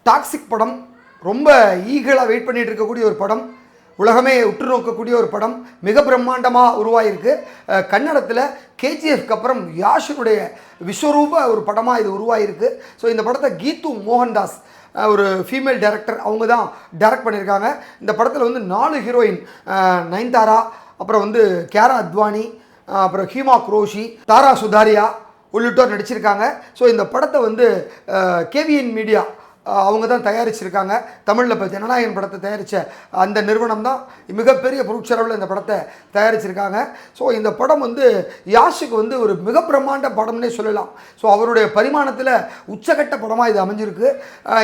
Toxic படம் ரொம்ப ஈகலாக wait பண்ணிட்டு இருக்கக்கூடிய ஒரு படம். உலகமே உற்று நோக்கக்கூடிய ஒரு படம். மிக பிரம்மாண்டமாக உருவாகிருக்கு. கன்னடத்தில் கேஜிஎஃப்க்கு அப்புறம் யாஷினுடைய விஸ்வரூப ஒரு படமாக இது உருவாகிருக்கு. ஸோ இந்த படத்தை கீது மோகன்தாஸ் ஒரு ஃபீமேல் டைரக்டர் அவங்க தான் டைரக்ட் பண்ணியிருக்காங்க. இந்த படத்தில் வந்து 4 ஹீரோயின், நயன்தாரா, அப்புறம் வந்து கியாரா அத்வானி, அப்புறம் ஹீமா குரோஷி, தாரா சுதாரியா உள்ளிட்டோர் நடிச்சிருக்காங்க. ஸோ இந்த படத்தை வந்து கேவிஎன் மீடியா அவங்க தான் தயாரிச்சிருக்காங்க. தமிழில் இப்போ ஜனநாயகன் படத்தை தயாரித்த அந்த நிறுவனம் தான் மிகப்பெரிய பொருட்செலவில் இந்த படத்தை தயாரிச்சிருக்காங்க. ஸோ இந்த படம் வந்து யாஷுக்கு வந்து ஒரு மிக பிரம்மாண்ட படம்னே சொல்லலாம். ஸோ அவருடைய பரிமாணத்தில் உச்சகட்ட படமாக இது அமைஞ்சிருக்கு.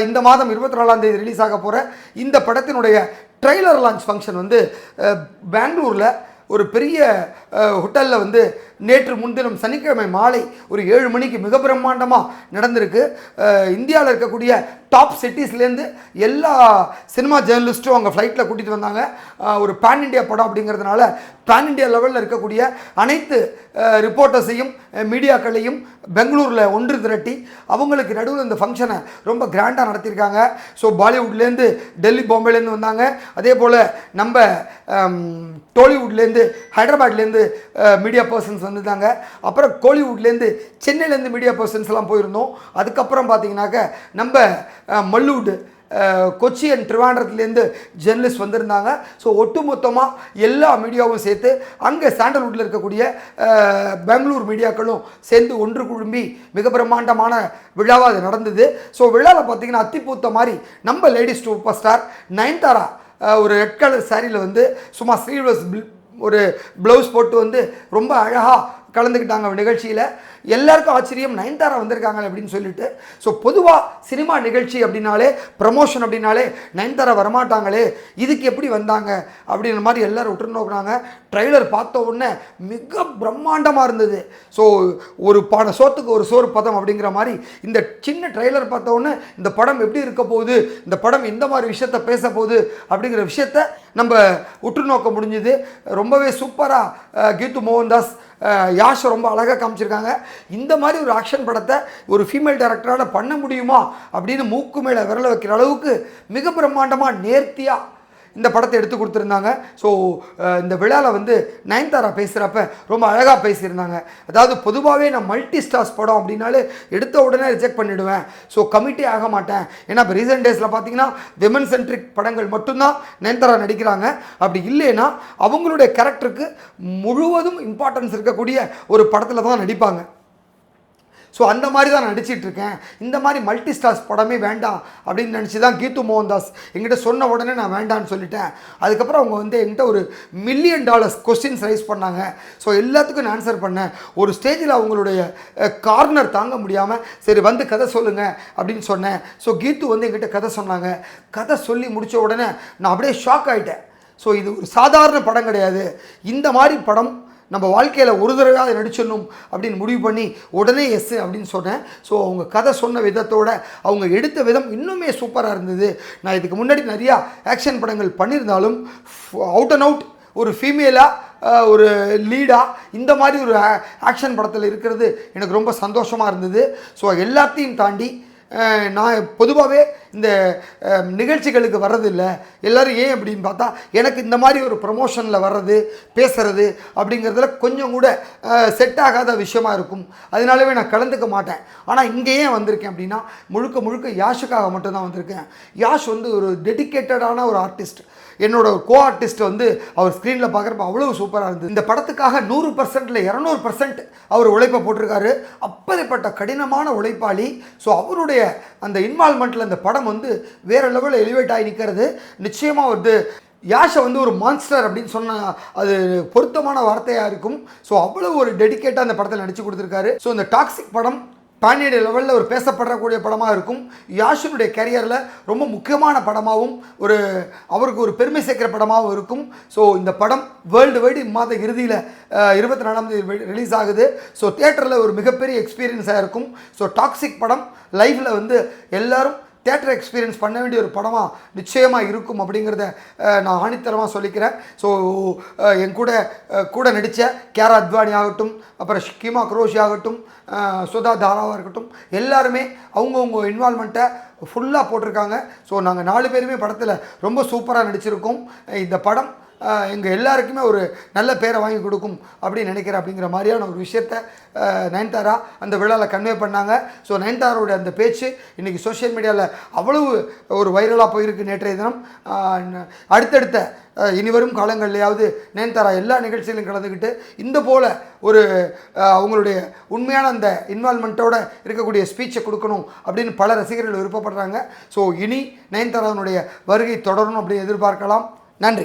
இந்த மாதம் 24ஆம் தேதி ரிலீஸ் ஆக போகிற இந்த படத்தினுடைய ட்ரெய்லர் லான்ச் ஃபங்க்ஷன் வந்து பெங்களூரில் ஒரு பெரிய ஹோட்டலில் வந்து நேற்று முன்தினம் சனிக்கிழமை மாலை ஒரு 7 மணிக்கு மிக பிரம்மாண்டமாக நடந்திருக்கு. இந்தியாவில் இருக்கக்கூடிய டாப் சிட்டிஸ்லேருந்து எல்லா சினிமா ஜேர்னலிஸ்ட்டும் அவங்க ஃப்ளைட்டில் கூட்டிகிட்டு வந்தாங்க. ஒரு பேன் இண்டியா படம் அப்படிங்கிறதுனால பேன் இண்டியா லெவலில் இருக்கக்கூடிய அனைத்து ரிப்போர்ட்டர்ஸையும் மீடியாக்களையும் பெங்களூரில் ஒன்று திரட்டி அவங்களுக்கு நடுவில் இந்த ஃபங்க்ஷனை ரொம்ப கிராண்டாக நடத்தியிருக்காங்க. ஸோ பாலிவுட்லேருந்து, டெல்லி, பாம்பேலேருந்து வந்தாங்க. அதே போல் நம்ம டோலிவுட்லேருந்து, ஹைதராபாத்லேருந்து மீடியா பர்சன்ஸ் வந்துட்டாங்க. அப்புறம் கோலிவுட்லேருந்து, சென்னையிலேருந்து மீடியா பர்சன்ஸ்லாம் போயிருந்தோம். அதுக்கப்புறம் பார்த்தீங்கன்னாக்க நம்ம மல்லூட், கொச்சி அண்ட் ட்ரிவாண்டரத்துலேருந்து ஜேர்னலிஸ்ட் வந்திருந்தாங்க. ஸோ ஒட்டுமொத்தமாக எல்லா மீடியாவும் சேர்த்து அங்கே சாண்டல்வுட்டில் இருக்கக்கூடிய பெங்களூர் மீடியாக்களும் சேர்ந்து ஒன்று குழும்பி மிக பிரம்மாண்டமான விழாவாக அது நடந்தது. ஸோ விழாவில் பார்த்தீங்கன்னா அத்திப்பூத்த மாதிரி நம்ம லேடி சூப்பர் ஸ்டார் நயன்தாரா ஒரு ரெட் கலர் சாரியில் வந்து சும்மா ஸ்லீவ்லெஸ் ஒரு ப்ளவுஸ் போட்டு வந்து ரொம்ப அழகாக கலந்துக்கிட்டாங்க நிகழ்ச்சியில். எல்லாருக்கும் ஆச்சரியம், நயன்தாரா வந்திருக்காங்க அப்படின்னு சொல்லிட்டு. ஸோ பொதுவாக சினிமா நிகழ்ச்சி அப்படின்னாலே, ப்ரமோஷன் அப்படின்னாலே நயன்தாரா வரமாட்டாங்களே, இதுக்கு எப்படி வந்தாங்க அப்படின்ற மாதிரி எல்லோரும் விட்டு நோக்கினாங்க. ட்ரெய்லர் பார்த்த உடனே மிக பிரம்மாண்டமாக இருந்தது. ஸோ ஒரு சோத்துக்கு ஒரு சோறு பதம் அப்படிங்கிற மாதிரி இந்த சின்ன ட்ரெய்லர் பார்த்த உடனே இந்த படம் எப்படி இருக்க போகுது, இந்த படம் எந்த மாதிரி விஷயத்தை பேச போகுது அப்படிங்கிற விஷயத்தை நம்ம உற்று நோக்க முடிஞ்சுது. ரொம்பவே சூப்பராக கீது மோகன்தாஸ், யாஷ் ரொம்ப அழகாக காமிச்சிருக்காங்க. இந்த மாதிரி ஒரு ஆக்ஷன் படத்தை ஒரு ஃபீமேல் டைரக்டரால் பண்ண முடியுமா அப்படின்னு மூக்கு மேலே விரல வைக்கிற அளவுக்கு மிக பிரம்மாண்டமாக நேர்த்தியாக இந்த படத்தை எடுத்து கொடுத்துருந்தாங்க. ஸோ இந்த விழாவில் வந்து நயன்தாரா பேசுகிறப்ப ரொம்ப அழகாக பேசியிருந்தாங்க. அதாவது பொதுவாகவே நான் மல்டி ஸ்டார்ஸ் படம் அப்படின்னாலே எடுத்த உடனே ரிஜெக்ட் பண்ணிவிடுவேன். ஸோ கமிட்டே ஆக மாட்டேன். ஏன்னா இப்போ ரீசெண்ட் டேஸில் பார்த்தீங்கன்னா விமன் சென்ட்ரிக் படங்கள் மட்டும்தான் நயன்தாரா நடிக்கிறாங்க. அப்படி இல்லைன்னா அவங்களுடைய கேரக்டருக்கு முழுவதும் இம்பார்ட்டன்ஸ் இருக்கக்கூடிய ஒரு படத்தில் தான் நடிப்பாங்க. ஸோ அந்த மாதிரி தான் நான் நடிச்சிட்ருக்கேன். இந்த மாதிரி மல்டி ஸ்டார்ஸ் படமே வேண்டாம் அப்படின்னு நினச்சி தான் கீது மோகன்தாஸ் என்கிட்ட சொன்ன உடனே நான் வேண்டான்னு சொல்லிட்டேன். அதுக்கப்புறம் அவங்க வந்து என்கிட்ட ஒரு $1 மில்லியன் கொஸ்டின்ஸ் ரைஸ் பண்ணாங்க. ஸோ எல்லாத்துக்கும் நான் ஆன்சர் பண்ணேன். ஒரு ஸ்டேஜில் அவங்களுடைய கார்னர் தாங்க முடியாமல் சரி வந்து கதை சொல்லுங்கள் அப்படின்னு சொன்னேன். ஸோ கீது வந்து என்கிட்ட கதை சொன்னாங்க. கதை சொல்லி முடித்த உடனே நான் அப்படியே ஷாக் ஆகிட்டேன். ஸோ இது ஒரு சாதாரண படம் கிடையாது. இந்த மாதிரி படம் நம்ம வாழ்க்கையில் ஒரு தடவையாக நடிச்சிடணும் அப்படின்னு முடிவு பண்ணி உடனே எஸ் அப்படின்னு சொன்னேன். ஸோ அவங்க கதை சொன்ன விதத்தோடு அவங்க எடுத்த விதம் இன்னுமே சூப்பராக இருந்தது. நான் இதுக்கு முன்னாடி நிறையா ஆக்ஷன் படங்கள் பண்ணியிருந்தாலும் அவுட் அண்ட் அவுட் ஒரு ஃபீமேலாக ஒரு லீடாக இந்த மாதிரி ஒரு ஆக்ஷன் படத்தில் இருக்கிறது எனக்கு ரொம்ப சந்தோஷமாக இருந்தது. ஸோ எல்லாத்தையும் தாண்டி நான் பொதுவாகவே இந்த நிகழ்ச்சிகளுக்கு வர்றதில்லை. எல்லோரும் ஏன் அப்படின்னு பார்த்தா எனக்கு இந்த மாதிரி ஒரு ப்ரமோஷனில் வர்றது, பேசுகிறது அப்படிங்கிறதுல கொஞ்சம் கூட செட் ஆகாத விஷயமா இருக்கும். அதனாலவே நான் கலந்துக்க மாட்டேன். ஆனால் இங்கே ஏன் வந்திருக்கேன் அப்படின்னா முழுக்க முழுக்க யாஷுக்காக மட்டும்தான் வந்திருக்கேன். யாஷ் வந்து ஒரு டெடிக்கேட்டடான ஒரு ஆர்டிஸ்ட். என்னோட கோ ஆர்டிஸ்ட் வந்து அவர் ஸ்க்ரீனில் பார்க்குறப்ப அவ்வளோ சூப்பராக இருந்தது. இந்த படத்துக்காக 100%ல் 200% அவர் உழைப்பை போட்டிருக்காரு. அப்படிப்பட்ட கடினமான உழைப்பாளி. ஸோ அவருடைய அந்த இன்வால்மெண்ட்டில் இந்த படம் வந்து வேறு லெவலில் எலிவேட் ஆகி நிற்கிறது. நிச்சயமாக வந்து யாஷை வந்து ஒரு மான்ஸ்டர் அப்படின்னு சொன்னால் அது பொருத்தமான வார்த்தையாக இருக்கும். ஸோ அவ்வளோ ஒரு டெடிக்கேட்டாக அந்த படத்தில் நடித்து கொடுத்துருக்காரு. ஸோ இந்த டாக்ஸிக் படம் பேன் இண்டியா லெவலில் ஒரு பேசப்படக்கூடிய படமாக இருக்கும். யாஷினுடைய கேரியரில் ரொம்ப முக்கியமான படமாகவும் அவருக்கு ஒரு பெருமை சேர்க்கிற படமாகவும் இருக்கும். ஸோ இந்த படம் வேர்ல்டு வைடு இம்மாத இறுதியில் 24ஆம் தேதி ரிலீஸ் ஆகுது. ஸோ தியேட்டரில் ஒரு மிகப்பெரிய எக்ஸ்பீரியன்ஸாக இருக்கும். ஸோ டாக்ஸிக் படம் லைஃப்பில் வந்து எல்லோரும் தியேட்டர் எக்ஸ்பீரியன்ஸ் பண்ண வேண்டிய ஒரு படமாக நிச்சயமாக இருக்கும் அப்படிங்கிறத நான் ஆணித்தரமாக சொல்லிக்கிறேன். ஸோ என் கூட நடித்த கேரா அத்வானி ஆகட்டும், அப்புறம் கீமா குரோஷி ஆகட்டும், சுதா தாராவாக இருக்கட்டும், எல்லாருமே அவங்கவுங்க இன்வால்மெண்ட்டை ஃபுல்லாக போட்டிருக்காங்க. ஸோ நாங்கள் 4 பேருமே படத்தில் ரொம்ப சூப்பராக நடிச்சிருக்கோம். இந்த படம் எங்கள் எல்லாருக்குமே ஒரு நல்ல பேரை வாங்கி கொடுக்கும் அப்படின்னு நினைக்கிறேன். அப்படிங்கிற மாதிரியான ஒரு விஷயத்தை நயன்தாரா அந்த விழாவில் கன்வே பண்ணாங்க. ஸோ நயன்தாராவோட அந்த பேச்சு இன்றைக்கி சோஷியல் மீடியாவில் அவ்வளவு ஒரு வைரலாக போயிருக்கு. நேற்றைய தினம் அடுத்தடுத்த இனிவரும் காலங்கள்லையாவது நயன்தாரா எல்லா நிகழ்ச்சியிலும் கலந்துக்கிட்டு இந்த போல் ஒரு அவங்களுடைய உண்மையான அந்த இன்வால்மெண்ட்டோடு இருக்கக்கூடிய ஸ்பீச்சை கொடுக்கணும் அப்படின்னு பல ரசிகர்கள் விருப்பப்படுறாங்க. ஸோ இனி நயன்தாராவினுடைய வருகை தொடரணும் அப்படின்னு எதிர்பார்க்கலாம். நன்றி.